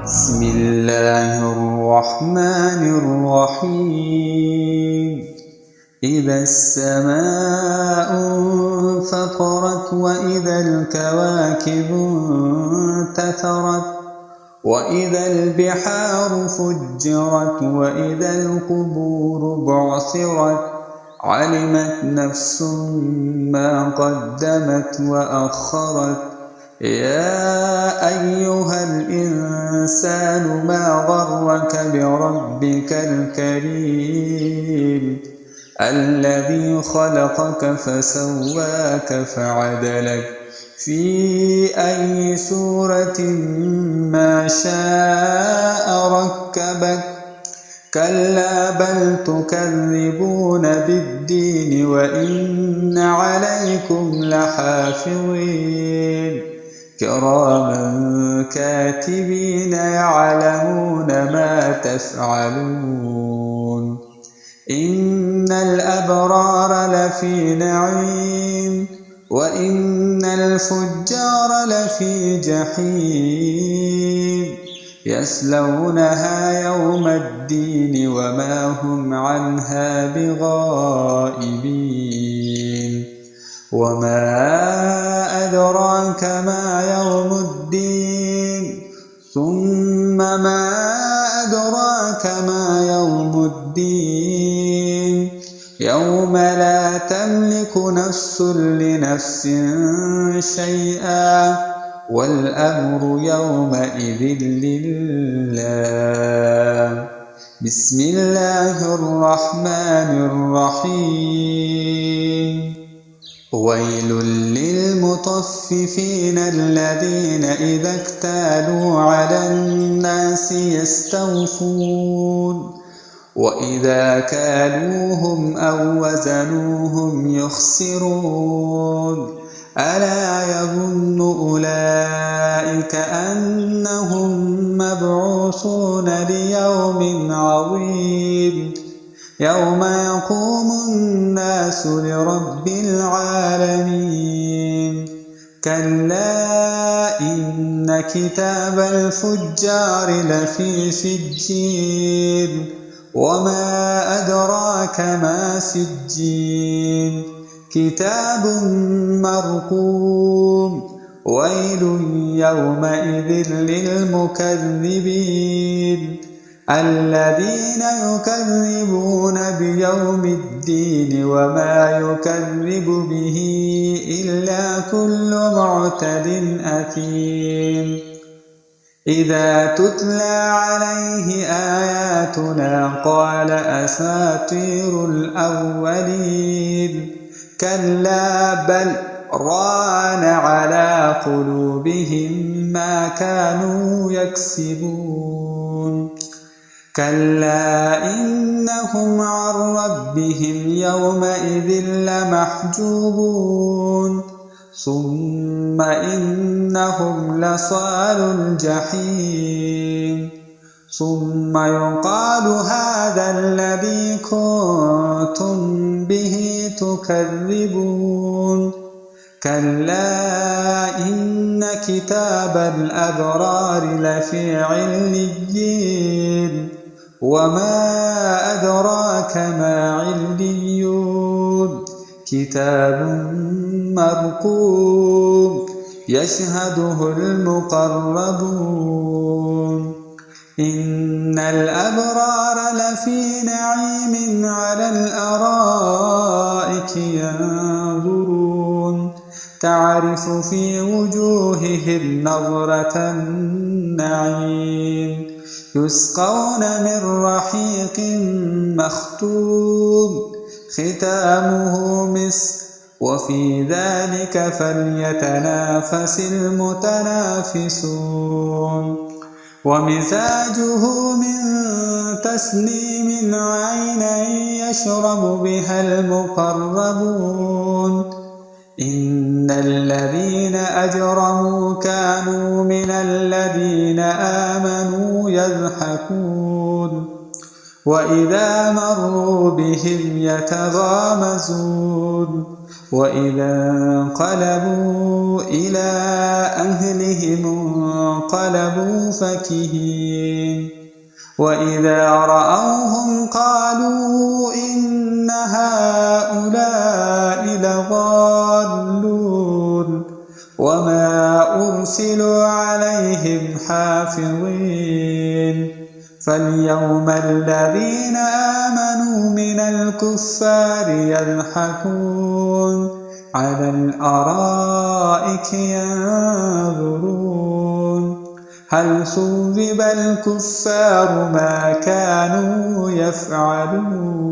بسم الله الرحمن الرحيم. إذا السماء انفطرت وإذا الكواكب انتثرت وإذا البحار فجرت وإذا القبور بعثرت علمت نفس ما قدمت وأخرت. يا أيها الإنسان ما غرك بربك الكريم الذي خلقك فسواك فعدلك في أي صورة ما شاء ركبك. كلا بل تكذبون بالدين وإن عليكم لحافظين كراما كاتبين يعلمون ما تفعلون. إن الأبرار لفي نعيم وإن الفجار لفي جحيم يصلونها يوم الدين وما هم عنها بغائبين. وما أدراك ما يوم الدين ثم ما أدراك ما يوم الدين يوم لا تملك نفس لنفس شيئا والأمر يومئذ لله. بسم الله الرحمن الرحيم. ويل للمطففين الذين إذا اكتالوا على الناس يستوفون وإذا كالوهم أو وزنوهم يخسرون. ألا يظن أولئك أنهم مبعوثون ليوم عظيم يوم يقوم الناس لرب العالمين. كلا إن كتاب الفجار لفي سجين وما أدراك ما سجين كتاب مرقوم. ويل يومئذ للمكذبين الذين يكذبون بيوم الدين وما يكذب به إلا كل معتد أثيم. إذا تتلى عليه آياتنا قال أساطير الأولين. كلا بل ران على قلوبهم ما كانوا يكسبون. كلا إنهم عن ربهم يومئذ لمحجوبون ثم إنهم لصال الجحيم ثم يقال هذا الذي كنتم به تكذبون. كلا إن كتاب الأبرار لفي عليين وما أدراك ما عليون كتاب مرقوم يشهده المقربون. إن الأبرار لفي نعيم على الأرائك ينظرون تعرف في وجوههم نظرة النعيم يسقون من رحيق مختوم ختامه مسك وفي ذلك فليتنافس المتنافسون. ومزاجه من تسنيم عينا يشرب بها المقربون. إن الذين أجرموا كانوا من الذين آمنوا يضحكون وإذا مروا بهم يتغامزون وإذا انقلبوا إلى أهلهم انقلبوا فكهين وإذا رأوهم قالوا إن هؤلاء لضالون وما أرسلوا عليهم حافظين فاليوم الذين آمنوا من الكفار يضحكون على الأرائك ينظرون هل ثوب الكفار ما كانوا يفعلون.